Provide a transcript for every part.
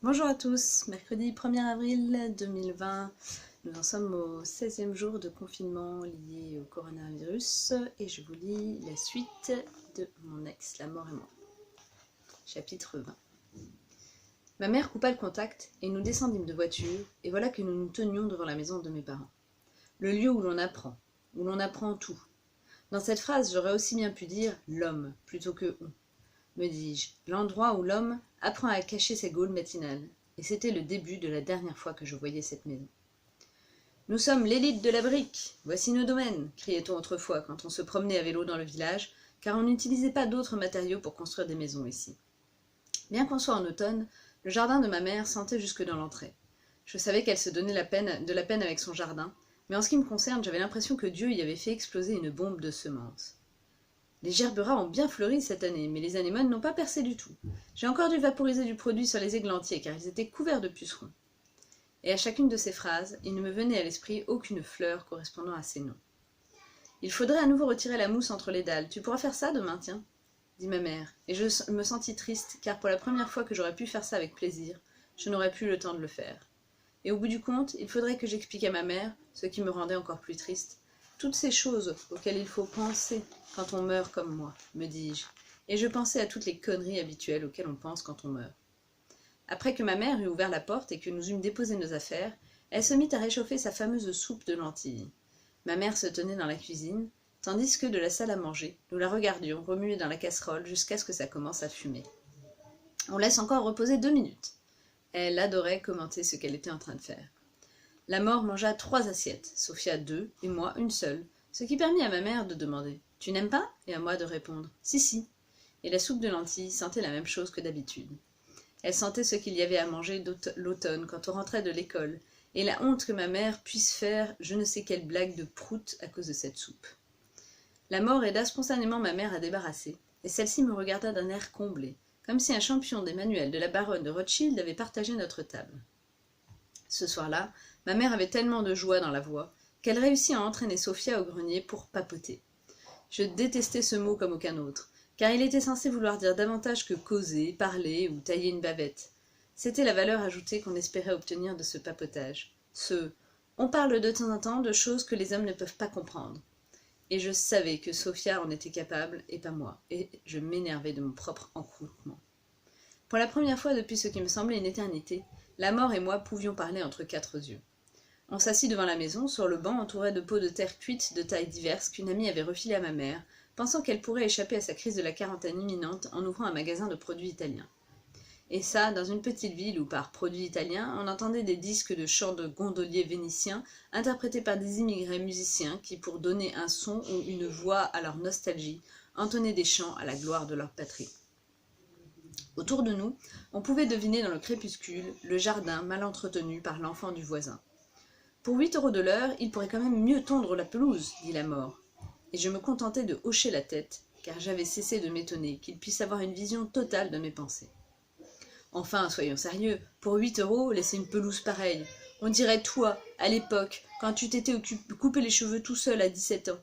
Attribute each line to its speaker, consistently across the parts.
Speaker 1: Bonjour à tous, mercredi 1er avril 2020, nous en sommes au 16e jour de confinement lié au coronavirus et je vous lis la suite de Mon ex, la mort et moi. Chapitre 20. Ma mère coupa le contact et nous descendîmes de voiture et voilà que nous nous tenions devant la maison de mes parents. Le lieu où l'on apprend tout. Dans cette phrase, j'aurais aussi bien pu dire « l'homme » plutôt que « on ». Me dis-je, l'endroit où l'homme apprend à cacher ses gaules matinales, et c'était le début de la dernière fois que je voyais cette maison. « Nous sommes l'élite de la brique, voici nos domaines » criait-on autrefois quand on se promenait à vélo dans le village, car on n'utilisait pas d'autres matériaux pour construire des maisons ici. Bien qu'on soit en automne, le jardin de ma mère sentait jusque dans l'entrée. Je savais qu'elle se donnait de la peine avec son jardin, mais en ce qui me concerne, j'avais l'impression que Dieu y avait fait exploser une bombe de semences. Les gerberas ont bien fleuri cette année, mais les anémones n'ont pas percé du tout. J'ai encore dû vaporiser du produit sur les églantiers, car ils étaient couverts de pucerons. Et à chacune de ces phrases, il ne me venait à l'esprit aucune fleur correspondant à ces noms. « Il faudrait à nouveau retirer la mousse entre les dalles. Tu pourras faire ça demain, tiens » dit ma mère, et je me sentis triste, car pour la première fois que j'aurais pu faire ça avec plaisir, je n'aurais plus le temps de le faire. Et au bout du compte, il faudrait que j'explique à ma mère, ce qui me rendait encore plus triste, toutes ces choses auxquelles il faut penser quand on meurt comme moi, me dis-je, et je pensais à toutes les conneries habituelles auxquelles on pense quand on meurt. Après que ma mère eut ouvert la porte et que nous eûmes déposé nos affaires, elle se mit à réchauffer sa fameuse soupe de lentilles. Ma mère se tenait dans la cuisine, tandis que de la salle à manger, nous la regardions remuer dans la casserole jusqu'à ce que ça commence à fumer. On laisse encore reposer 2 minutes. Elle adorait commenter ce qu'elle était en train de faire. La mort mangea 3 assiettes, Sophia 2 et moi une seule, ce qui permit à ma mère de demander « Tu n'aimes pas ?» et à moi de répondre « Si, si ». Et la soupe de lentilles sentait la même chose que d'habitude. Elle sentait ce qu'il y avait à manger l'automne quand on rentrait de l'école, et la honte que ma mère puisse faire je ne sais quelle blague de prout à cause de cette soupe. La mort aida spontanément ma mère à débarrasser, et celle-ci me regarda d'un air comblé, comme si un champion des manuels de la baronne de Rothschild avait partagé notre table. Ce soir-là, ma mère avait tellement de joie dans la voix qu'elle réussit à entraîner Sophia au grenier pour papoter. Je détestais ce mot comme aucun autre, car il était censé vouloir dire davantage que causer, parler ou tailler une bavette. C'était la valeur ajoutée qu'on espérait obtenir de ce papotage. On parle de temps en temps de choses que les hommes ne peuvent pas comprendre. Et je savais que Sophia en était capable et pas moi, et je m'énervais de mon propre encroûtement. Pour la première fois depuis ce qui me semblait une éternité, la mort et moi pouvions parler entre 4 yeux. On s'assit devant la maison, sur le banc entouré de pots de terre cuite de tailles diverses qu'une amie avait refilé à ma mère, pensant qu'elle pourrait échapper à sa crise de la quarantaine imminente en ouvrant un magasin de produits italiens. Et ça, dans une petite ville où, par produits italiens, on entendait des disques de chants de gondoliers vénitiens interprétés par des immigrés musiciens qui, pour donner un son ou une voix à leur nostalgie, entonnaient des chants à la gloire de leur patrie. Autour de nous, on pouvait deviner dans le crépuscule le jardin mal entretenu par l'enfant du voisin. « Pour 8 € de l'heure, il pourrait quand même mieux tondre la pelouse, » dit la mort. Et je me contentais de hocher la tête, car j'avais cessé de m'étonner qu'il puisse avoir une vision totale de mes pensées. Enfin, soyons sérieux, pour 8 € laisser une pelouse pareille. On dirait toi, à l'époque, quand tu t'étais coupé les cheveux tout seul à 17 ans.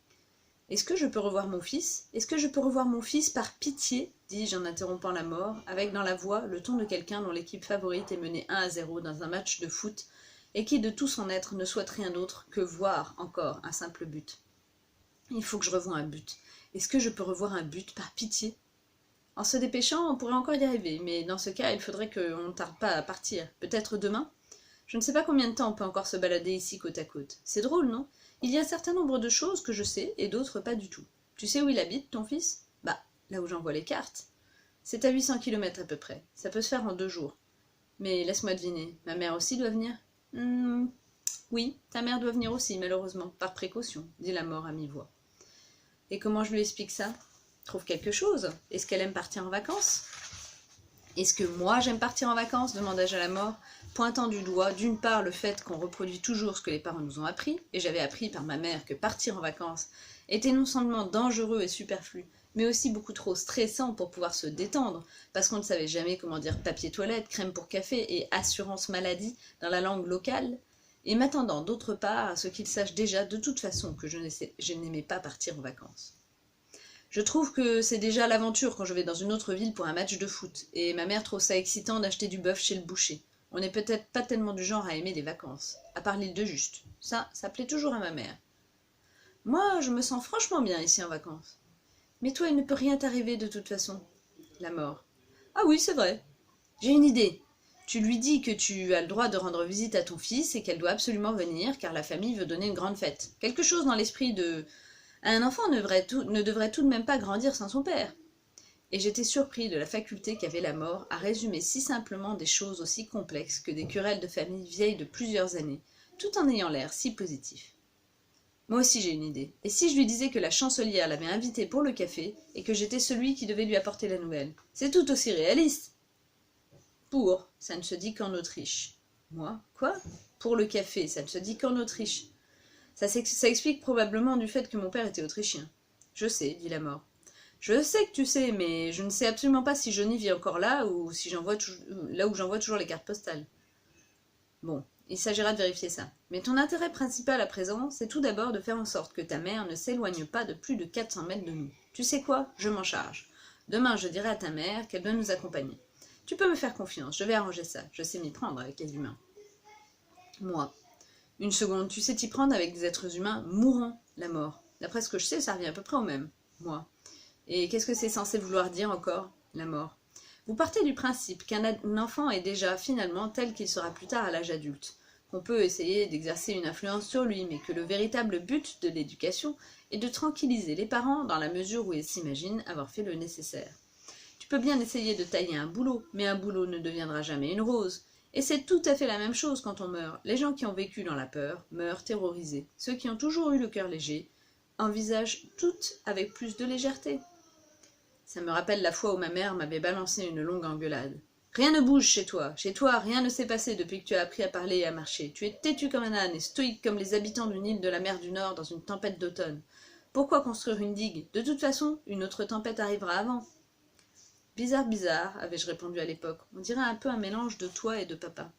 Speaker 1: « Est-ce que je peux revoir mon fils ? Est-ce que je peux revoir mon fils par pitié ?» dis-je en interrompant la mort, avec dans la voix le ton de quelqu'un dont l'équipe favorite est menée 1-0 dans un match de foot et qui de tout son être ne souhaite rien d'autre que voir encore un simple but. Il faut que je revoie un but. Est-ce que je peux revoir un but par pitié ? En se dépêchant, on pourrait encore y arriver, mais dans ce cas, il faudrait qu'on ne tarde pas à partir. Peut-être demain ? Je ne sais pas combien de temps on peut encore se balader ici côte à côte. C'est drôle, non ? Il y a un certain nombre de choses que je sais et d'autres pas du tout. Tu sais où il habite, ton fils ? Bah, là où j'envoie les cartes. C'est à 800 km à peu près. Ça peut se faire en 2 jours. Mais laisse-moi deviner, ma mère aussi doit venir ? Oui, ta mère doit venir aussi, malheureusement, par précaution, dit la mort à mi-voix. Et comment je lui explique ça ? Trouve quelque chose. Est-ce qu'elle aime partir en vacances ? Est-ce que moi j'aime partir en vacances ? Demanda-je à la mort, pointant du doigt d'une part le fait qu'on reproduit toujours ce que les parents nous ont appris, et j'avais appris par ma mère que partir en vacances était non seulement dangereux et superflu, mais aussi beaucoup trop stressant pour pouvoir se détendre, parce qu'on ne savait jamais comment dire papier toilette, crème pour café et assurance maladie dans la langue locale, et m'attendant d'autre part à ce qu'il sache déjà de toute façon que je n'aimais pas partir en vacances. Je trouve que c'est déjà l'aventure quand je vais dans une autre ville pour un match de foot, et ma mère trouve ça excitant d'acheter du bœuf chez le boucher. On n'est peut-être pas tellement du genre à aimer les vacances, à part l'île de Juste. Ça plaît toujours à ma mère. Moi, je me sens franchement bien ici en vacances. Mais toi, il ne peut rien t'arriver de toute façon. La mort. Ah oui, c'est vrai. J'ai une idée. Tu lui dis que tu as le droit de rendre visite à ton fils et qu'elle doit absolument venir car la famille veut donner une grande fête. Quelque chose dans l'esprit de... Un enfant ne devrait tout de même pas grandir sans son père. Et j'étais surpris de la faculté qu'avait la mort à résumer si simplement des choses aussi complexes que des querelles de famille vieilles de plusieurs années, tout en ayant l'air si positif. Moi aussi j'ai une idée. Et si je lui disais que la chancelière l'avait invité pour le café et que j'étais celui qui devait lui apporter la nouvelle? C'est tout aussi réaliste. Pour, ça ne se dit qu'en Autriche. Moi, quoi? Pour le café, ça ne se dit qu'en Autriche. Ça explique probablement du fait que mon père était autrichien. Je sais, dit la mort. Je sais que tu sais, mais je ne sais absolument pas si Johnny vit encore là ou si là où j'envoie toujours les cartes postales. Bon, il s'agira de vérifier ça. Mais ton intérêt principal à présent, c'est tout d'abord de faire en sorte que ta mère ne s'éloigne pas de plus de 400 mètres de nous. Tu sais quoi? Je m'en charge. Demain, je dirai à ta mère qu'elle doit nous accompagner. Tu peux me faire confiance, je vais arranger ça. Je sais m'y prendre avec les humains. Moi. Une seconde, tu sais t'y prendre avec des êtres humains mourants, la mort. D'après ce que je sais, ça revient à peu près au même. Moi. Et qu'est-ce que c'est censé vouloir dire encore, la mort? Vous partez du principe qu'un enfant est déjà finalement tel qu'il sera plus tard à l'âge adulte, qu'on peut essayer d'exercer une influence sur lui, mais que le véritable but de l'éducation est de tranquilliser les parents dans la mesure où ils s'imaginent avoir fait le nécessaire. Tu peux bien essayer de tailler un bouleau, mais un bouleau ne deviendra jamais une rose. Et c'est tout à fait la même chose quand on meurt. Les gens qui ont vécu dans la peur meurent terrorisés. Ceux qui ont toujours eu le cœur léger envisagent tout avec plus de légèreté. Ça me rappelle la fois où ma mère m'avait balancé une longue engueulade. Rien ne bouge chez toi. Chez toi, rien ne s'est passé depuis que tu as appris à parler et à marcher. Tu es têtu comme un âne et stoïque comme les habitants d'une île de la mer du Nord dans une tempête d'automne. Pourquoi construire une digue? De toute façon, une autre tempête arrivera avant. Bizarre, bizarre, avais-je répondu à l'époque. On dirait un peu un mélange de toi et de papa.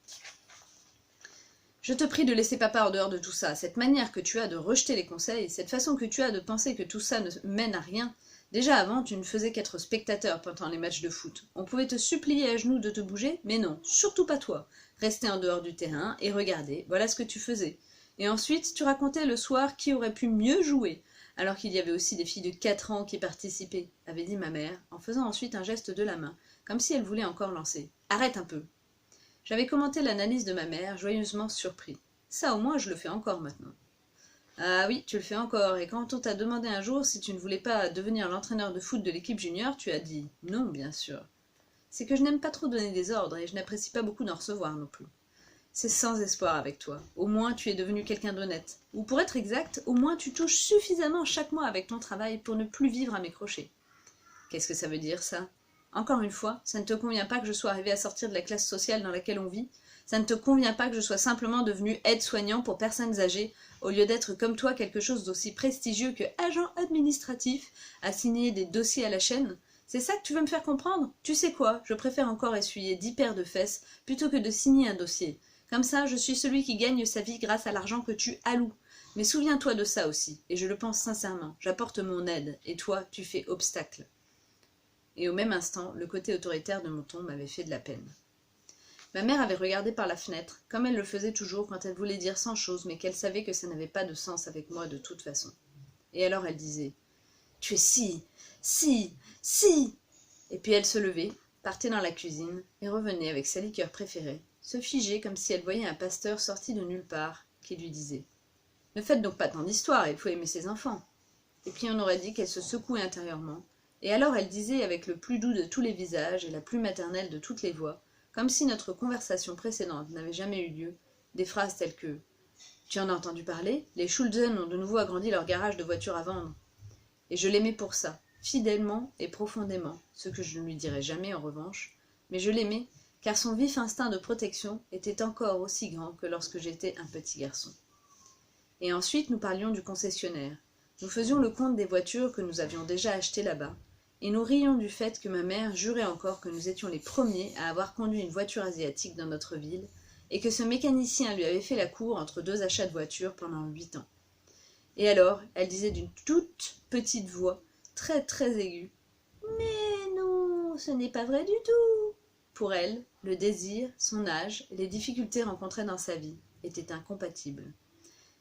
Speaker 1: Je te prie de laisser papa en dehors de tout ça. Cette manière que tu as de rejeter les conseils, cette façon que tu as de penser que tout ça ne mène à rien. Déjà avant, tu ne faisais qu'être spectateur pendant les matchs de foot. On pouvait te supplier à genoux de te bouger, mais non, surtout pas toi. Rester en dehors du terrain et regarder, voilà ce que tu faisais. Et ensuite, tu racontais le soir qui aurait pu mieux jouer, alors qu'il y avait aussi des filles de 4 ans qui participaient, avait dit ma mère, en faisant ensuite un geste de la main, comme si elle voulait encore lancer. Arrête un peu. J'avais commenté l'analyse de ma mère, joyeusement surpris. Ça au moins je le fais encore maintenant. Ah oui, tu le fais encore, et quand on t'a demandé un jour si tu ne voulais pas devenir l'entraîneur de foot de l'équipe junior, tu as dit non, bien sûr. C'est que je n'aime pas trop donner des ordres, et je n'apprécie pas beaucoup d'en recevoir non plus. C'est sans espoir avec toi. Au moins tu es devenu quelqu'un d'honnête. Ou pour être exact, au moins tu touches suffisamment chaque mois avec ton travail pour ne plus vivre à mes crochets. Qu'est-ce que ça veut dire, ça? Encore une fois, ça ne te convient pas que je sois arrivée à sortir de la classe sociale dans laquelle on vit? Ça ne te convient pas que je sois simplement devenue aide-soignant pour personnes âgées, au lieu d'être comme toi quelque chose d'aussi prestigieux que agent administratif, à signer des dossiers à la chaîne? C'est ça que tu veux me faire comprendre? Tu sais quoi? Je préfère encore essuyer 10 paires de fesses plutôt que de signer un dossier. Comme ça, je suis celui qui gagne sa vie grâce à l'argent que tu alloues. Mais souviens-toi de ça aussi, et je le pense sincèrement. J'apporte mon aide, et toi, tu fais obstacle. Et au même instant, le côté autoritaire de mon ton m'avait fait de la peine. Ma mère avait regardé par la fenêtre, comme elle le faisait toujours quand elle voulait dire 100 choses, mais qu'elle savait que ça n'avait pas de sens avec moi de toute façon. Et alors elle disait « Tu es si, si, si !» Et puis elle se levait, partait dans la cuisine, et revenait avec sa liqueur préférée, se figeait comme si elle voyait un pasteur sorti de nulle part, qui lui disait « Ne faites donc pas tant d'histoires, il faut aimer ses enfants. » Et puis on aurait dit qu'elle se secouait intérieurement, et alors elle disait avec le plus doux de tous les visages et la plus maternelle de toutes les voix, comme si notre conversation précédente n'avait jamais eu lieu, des phrases telles que « Tu en as entendu parler? Les Schulzen ont de nouveau agrandi leur garage de voitures à vendre. » Et je l'aimais pour ça, fidèlement et profondément, ce que je ne lui dirais jamais en revanche, mais je l'aimais car son vif instinct de protection était encore aussi grand que lorsque j'étais un petit garçon. Et ensuite nous parlions du concessionnaire. Nous faisions le compte des voitures que nous avions déjà achetées là-bas, et nous rions du fait que ma mère jurait encore que nous étions les premiers à avoir conduit une voiture asiatique dans notre ville, et que ce mécanicien lui avait fait la cour entre 2 achats de voitures pendant 8 ans. Et alors, elle disait d'une toute petite voix très très aiguë. Mais non, ce n'est pas vrai du tout. Pour elle, le désir, son âge et les difficultés rencontrées dans sa vie étaient incompatibles.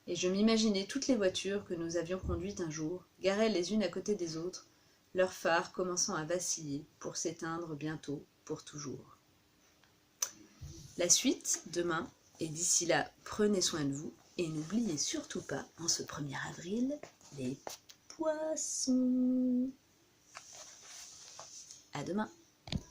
Speaker 1: Et je m'imaginais toutes les voitures que nous avions conduites un jour, garées les unes à côté des autres, leurs phares commençant à vaciller pour s'éteindre bientôt pour toujours. La suite demain, et d'ici là, prenez soin de vous et n'oubliez surtout pas, en ce 1er avril, les poissons. À demain.